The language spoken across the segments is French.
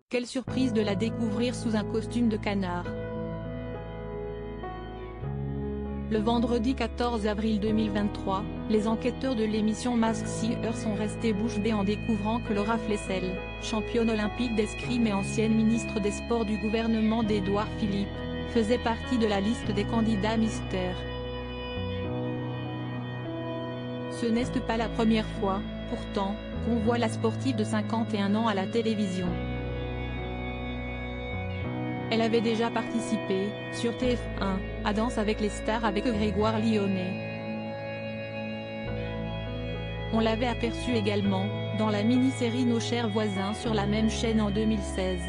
Quelle surprise de la découvrir sous un costume de canard. Le vendredi 14 avril 2023, les enquêteurs de l'émission Masked Singer sont restés bouche bée en découvrant que Laura Flessel, championne olympique d'escrime et ancienne ministre des Sports du gouvernement d'Édouard Philippe, faisait partie de la liste des candidats Mystère. Ce n'est pas la première fois, pourtant, qu'on voit la sportive de 51 ans à la télévision. Elle avait déjà participé, sur TF1, à Danse avec les stars avec Grégoire Lyonnais. On l'avait aperçue également, dans la mini-série Nos chers voisins sur la même chaîne en 2016.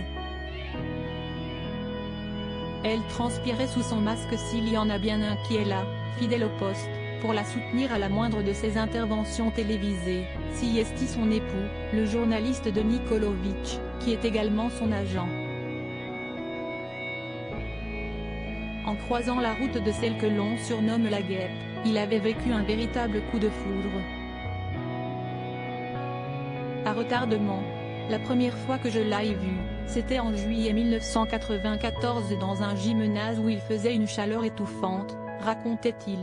Elle transpirait sous son masque s'il y en a bien un qui est là, fidèle au poste, pour la soutenir à la moindre de ses interventions télévisées, si est son époux, le journaliste Denis Kolovitch, qui est également son agent. En croisant la route de celle que l'on surnomme la guêpe, il avait vécu un véritable coup de foudre. À retardement. La première fois que je l'ai vu, c'était en juillet 1994 dans un gymnase où il faisait une chaleur étouffante, racontait-il.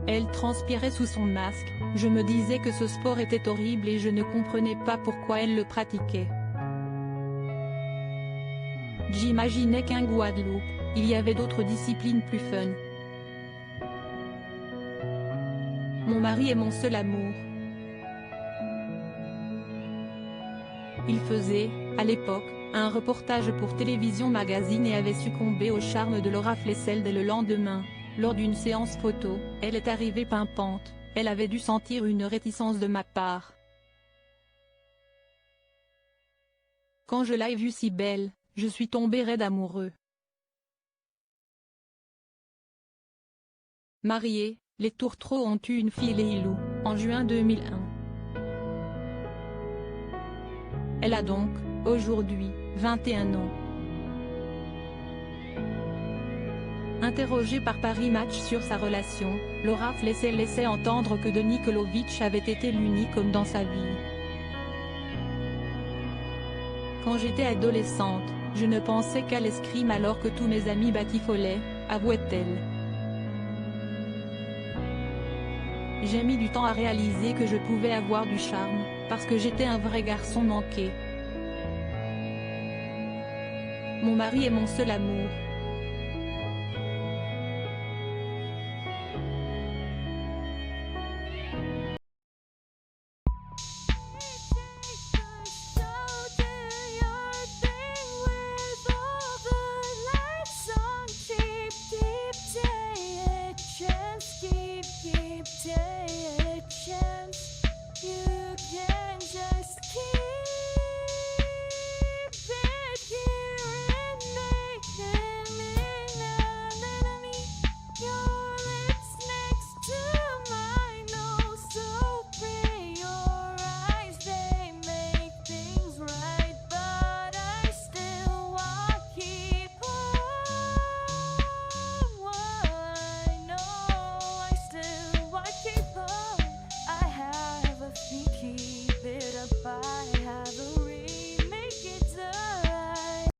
Elle transpirait sous son masque, je me disais que ce sport était horrible et je ne comprenais pas pourquoi elle le pratiquait. J'imaginais qu'en Guadeloupe, il y avait d'autres disciplines plus fun. Mon mari est mon seul amour. Il faisait, à l'époque, un reportage pour Télévision Magazine et avait succombé au charme de Laura Flessel dès le lendemain, lors d'une séance photo. Elle est arrivée pimpante, elle avait dû sentir une réticence de ma part. Quand je l'ai vue si belle, je suis tombé raide amoureux. Mariés, les Tourtereaux ont eu une fille Leilou, en juin 2001. Elle a donc, aujourd'hui, 21 ans. Interrogée par Paris Match sur sa relation, Laura Flessel laissait entendre que Denis Kolovitch avait été l'unique homme dans sa vie. Quand j'étais adolescente, je ne pensais qu'à l'escrime alors que tous mes amis batifolaient, avouait-elle. J'ai mis du temps à réaliser que je pouvais avoir du charme, parce que j'étais un vrai garçon manqué. Mon mari est mon seul amour,